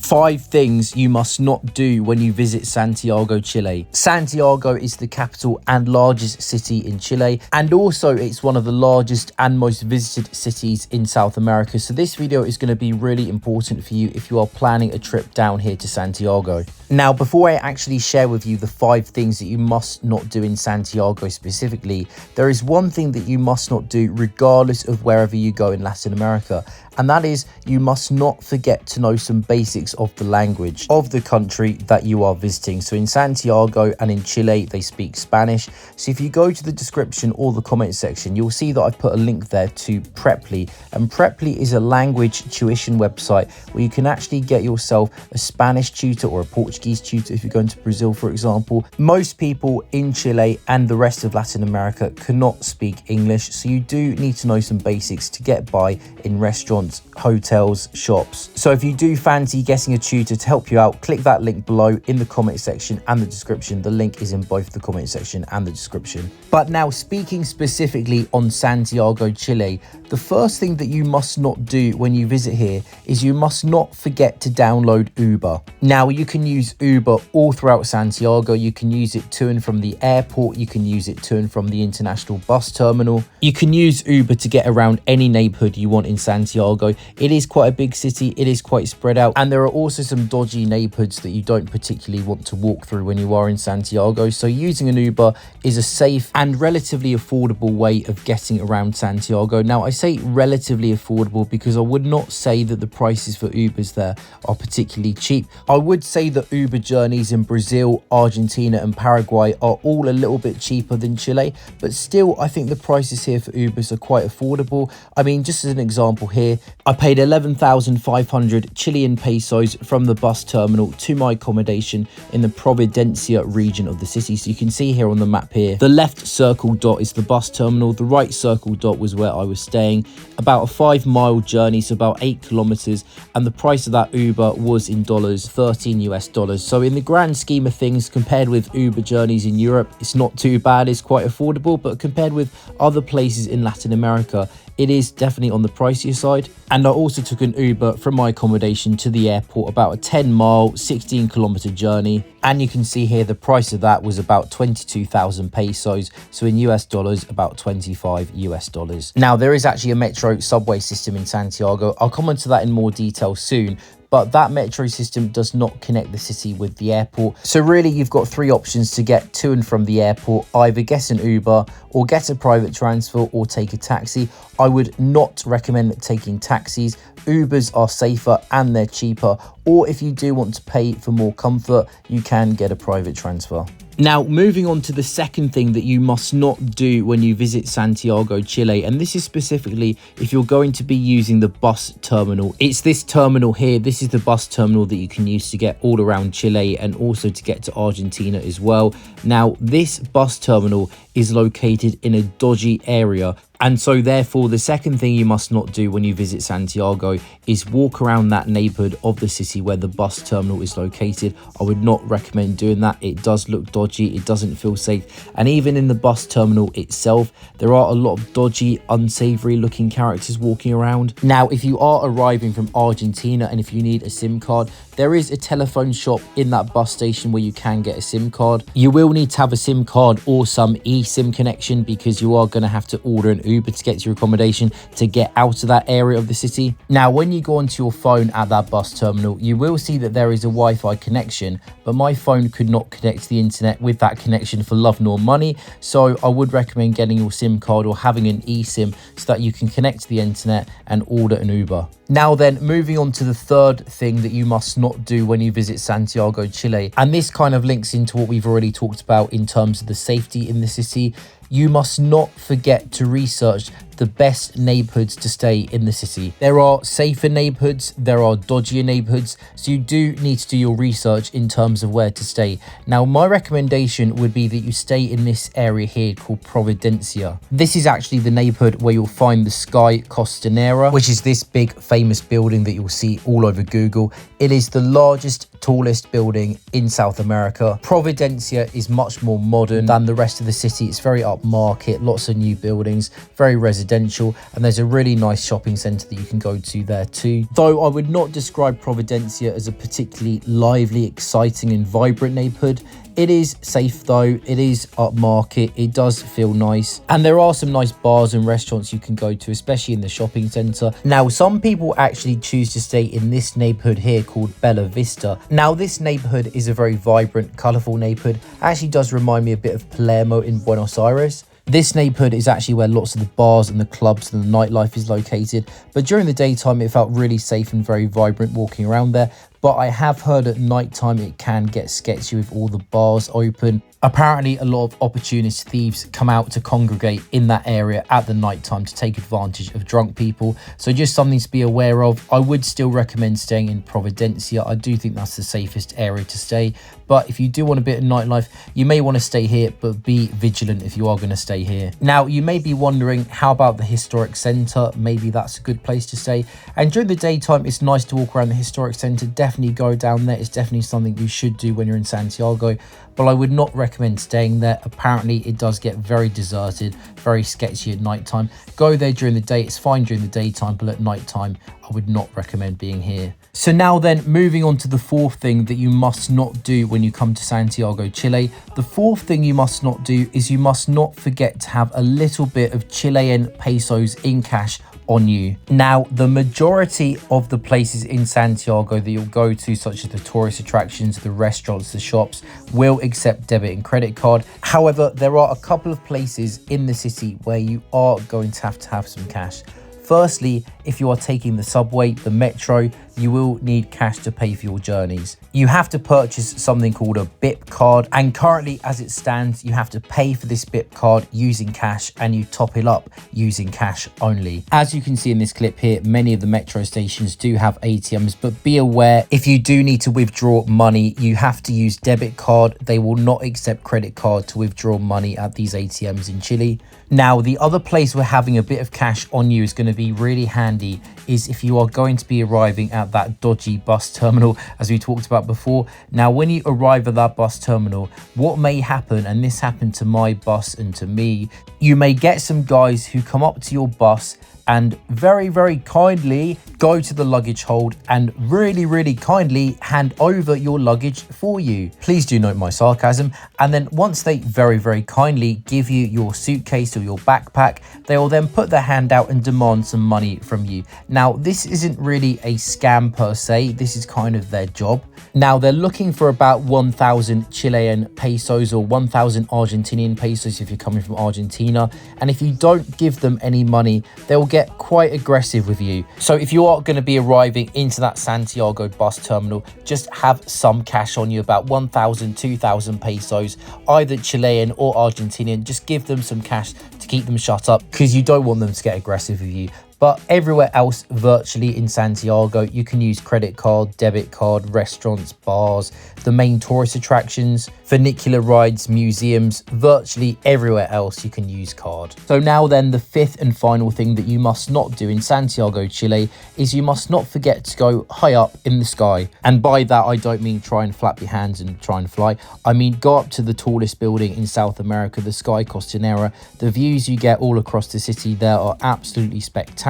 5 things you must not do when you visit Santiago, Chile. Santiago is the capital and largest city in Chile, and also it's one of the largest and most visited cities in South America. So this video is going to be really important for you if you are planning a trip down here to Santiago. Now, before I actually share with you the 5 things that you must not do in Santiago specifically, there is one thing that you must not do regardless of wherever you go in Latin America. And that is, you must not forget to know some basics of the language of the country that you are visiting. So in Santiago and in Chile, they speak Spanish. So if you go to the description or the comment section, you'll see that I've put a link there to Preply. And Preply is a language tuition website where you can actually get yourself a Spanish tutor or a Portuguese tutor if you're going to Brazil, for example. Most people in Chile and the rest of Latin America cannot speak English. So you do need to know some basics to get by in restaurants, hotels, shops. So if you do fancy getting a tutor to help you out, click that link below in the comment section and the description. The link is in both the comment section and the description. But now, speaking specifically on Santiago, Chile, the first thing that you must not do when you visit here is you must not forget to download Uber. Now, you can use Uber all throughout Santiago. You can use it to and from the airport. You can use it to and from the international bus terminal. You can use Uber to get around any neighborhood you want in Santiago. It is quite a big city, it is quite spread out, and there are also some dodgy neighborhoods that you don't particularly want to walk through when you are in Santiago. So using an Uber is a safe and relatively affordable way of getting around Santiago. Now, I say relatively affordable because I would not say that the prices for Ubers there are particularly cheap. I would say that Uber journeys in Brazil, Argentina and Paraguay are all a little bit cheaper than Chile, but still I think the prices here for Ubers are quite affordable. I mean, just as an example here, I paid 11,500 Chilean pesos from the bus terminal to my accommodation in the Providencia region of the city. So you can see here on the map here, the left circle dot is the bus terminal, the right circle dot was where I was staying. About a 5-mile journey, so about 8 kilometers, and the price of that Uber was in dollars, 13 US dollars. So in the grand scheme of things, compared with Uber journeys in Europe, it's not too bad, it's quite affordable, but compared with other places in Latin America, it is definitely on the pricier side. And I also took an Uber from my accommodation to the airport, about a 10-mile, 16-kilometer journey. And you can see here the price of that was about 22,000 pesos. So in US dollars, about 25 US dollars. Now, there is actually a metro subway system in Santiago. I'll come on to that in more detail soon. But that metro system does not connect the city with the airport. So really, you've got 3 options to get to and from the airport. Either get an Uber or get a private transfer or take a taxi. I would not recommend taking taxis. Ubers are safer and they're cheaper. Or if you do want to pay for more comfort, you can get a private transfer. Now, moving on to the second thing that you must not do when you visit Santiago, Chile, and this is specifically if you're going to be using the bus terminal. It's this terminal here. This is the bus terminal that you can use to get all around Chile and also to get to Argentina as well. Now, this bus terminal is located in a dodgy area. And so therefore, the second thing you must not do when you visit Santiago is walk around that neighborhood of the city where the bus terminal is located. I would not recommend doing that. It does look dodgy. It doesn't feel safe. And even in the bus terminal itself, there are a lot of dodgy, unsavory looking characters walking around. Now, if you are arriving from Argentina and if you need a SIM card, there is a telephone shop in that bus station where you can get a SIM card. You will need to have a SIM card or some eSIM connection because you are going to have to order an Uber to get to your accommodation to get out of that area of the city. Now, when you go onto your phone at that bus terminal, you will see that there is a Wi-Fi connection, but my phone could not connect to the internet with that connection for love nor money. So I would recommend getting your SIM card or having an eSIM so that you can connect to the internet and order an Uber. Now then, moving on to the third thing that you must not do when you visit Santiago, Chile. And this kind of links into what we've already talked about in terms of the safety in the city. You must not forget to research the best neighborhoods to stay in the city. There are safer neighborhoods, there are dodgier neighborhoods, so you do need to do your research in terms of where to stay. Now, my recommendation would be that you stay in this area here called Providencia. This is actually the neighborhood where you'll find the Sky Costanera, which is this big famous building that you'll see all over Google. It is the largest, tallest building in South America. Providencia is much more modern than the rest of the city. It's very upmarket, lots of new buildings, very residential. residential, and there's a really nice shopping centre that you can go to there too. Though I would not describe Providencia as a particularly lively, exciting and vibrant neighbourhood. It is safe though, it is upmarket, it does feel nice, and there are some nice bars and restaurants you can go to, especially in the shopping centre. Now, some people actually choose to stay in this neighbourhood here called Bella Vista. Now, this neighbourhood is a very vibrant, colourful neighbourhood. Actually does remind me a bit of Palermo in Buenos Aires. This neighbourhood is actually where lots of the bars and the clubs and the nightlife is located, but during the daytime it felt really safe and very vibrant walking around there. But I have heard at nighttime it can get sketchy with all the bars open. Apparently a lot of opportunist thieves come out to congregate in that area at the nighttime to take advantage of drunk people. So just something to be aware of. I would still recommend staying in Providencia. I do think that's the safest area to stay. But if you do want a bit of nightlife, you may want to stay here, but be vigilant if you are going to stay here. Now, you may be wondering, how about the historic centre? Maybe that's a good place to stay. And during the daytime, it's nice to walk around the historic centre. Definitely go down there. It's definitely something you should do when you're in Santiago, but I would not recommend staying there. Apparently it does get very deserted, very sketchy at nighttime. Go there during the day, it's fine during the daytime, but at nighttime I would not recommend being here. So now then, moving on to the fourth thing that you must not do when you come to Santiago, Chile. The fourth thing you must not do is you must not forget to have a little bit of Chilean pesos in cash on you. Now, the majority of the places in Santiago that you'll go to, such as the tourist attractions, the restaurants, the shops, will accept debit and credit card. However, there are a couple of places in the city where you are going to have some cash. Firstly, if you are taking the subway, the metro, you will need cash to pay for your journeys. You have to purchase something called a BIP card, and currently as it stands, you have to pay for this BIP card using cash, and you top it up using cash only. As you can see in this clip here, many of the metro stations do have ATMs, but be aware, if you do need to withdraw money, you have to use debit card. They will not accept credit card to withdraw money at these ATMs in Chile. Now, the other place where having a bit of cash on you is going to be really handy is if you are going to be arriving at that dodgy bus terminal, as we talked about before. Now, when you arrive at that bus terminal, what may happen, and this happened to my bus and to me, you may get some guys who come up to your bus and very, very kindly go to the luggage hold and really kindly hand over your luggage for you. Please do note my sarcasm. And then once they very kindly give you your suitcase or your backpack, they will then put their hand out and demand some money from you. Now, this isn't really a scam per se. This is kind of their job. Now, they're looking for about 1,000 Chilean pesos or 1,000 Argentinian pesos if you're coming from Argentina. And if you don't give them any money, they'll get quite aggressive with you. So if you are going to be arriving into that Santiago bus terminal, just have some cash on you, about 1,000, 2,000 pesos, either Chilean or Argentinian. Just give them some cash to keep them shut up, because you don't want them to get aggressive with you. But everywhere else virtually in Santiago, you can use credit card, debit card, restaurants, bars, the main tourist attractions, funicular rides, museums, virtually everywhere else you can use card. So now then, the fifth and final thing that you must not do in Santiago, Chile, is you must not forget to go high up in the sky. And by that, I don't mean try and flap your hands and try and fly. I mean go up to the tallest building in South America, the Sky Costanera. The views you get all across the city there are absolutely spectacular.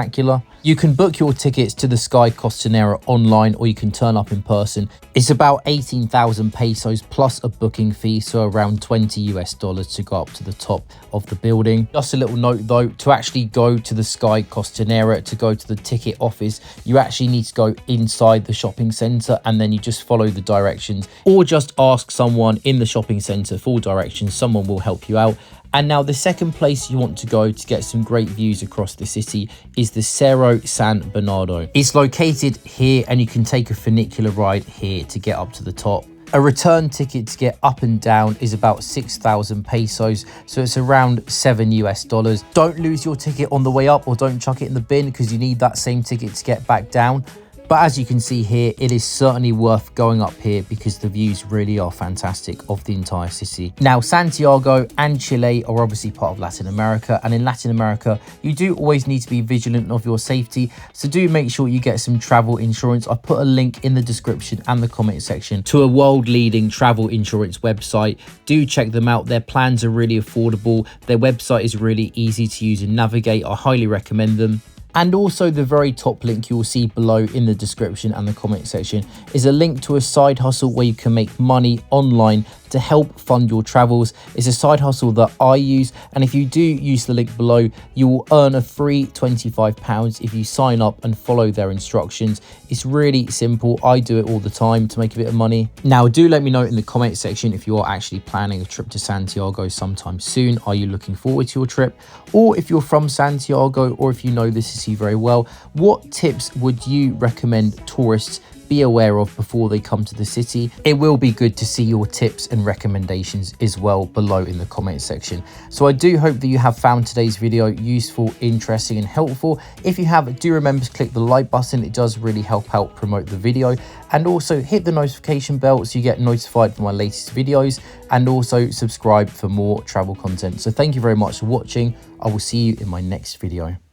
You can book your tickets to the Sky Costanera online, or you can turn up in person. It's about 18,000 pesos plus a booking fee, so around $20 to go up to the top of the building. Just a little note though, to actually go to the Sky Costanera, to go to the ticket office, you actually need to go inside the shopping centre, and then you just follow the directions, or just ask someone in the shopping centre for directions. Someone will help you out. And now the second place you want to go to get some great views across the city is the Cerro San Bernardo. It's located here, and you can take a funicular ride here to get up to the top. A return ticket to get up and down is about 6,000 pesos, so it's around $7. Don't lose your ticket on the way up, or don't chuck it in the bin, because you need that same ticket to get back down. But as you can see here, it is certainly worth going up here because the views really are fantastic of the entire city. Now, Santiago and Chile are obviously part of Latin America, and in Latin America, you do always need to be vigilant of your safety. So do make sure you get some travel insurance. I put a link in the description and the comment section to a world-leading travel insurance website. Do check them out. Their plans are really affordable. Their website is really easy to use and navigate. I highly recommend them. And also the very top link you will see below in the description and the comment section is a link to a side hustle where you can make money online to help fund your travels. It's a side hustle that I use, and if you do use the link below, you will earn a free £25 if you sign up and follow their instructions. It's really simple. I do it all the time to make a bit of money. Now, do let me know in the comment section if you are actually planning a trip to Santiago sometime soon. Are you looking forward to your trip? Or if you're from Santiago, or if you know the city very well, what tips would you recommend tourists be aware of before they come to the city? It will be good to see your tips and recommendations as well below in the comment section. So I do hope that you have found today's video useful, interesting and helpful. If you have, do remember to click the like button. It does really help out promote the video, and also hit the notification bell so you get notified for my latest videos, and also subscribe for more travel content. So thank you very much for watching. I will see you in my next video.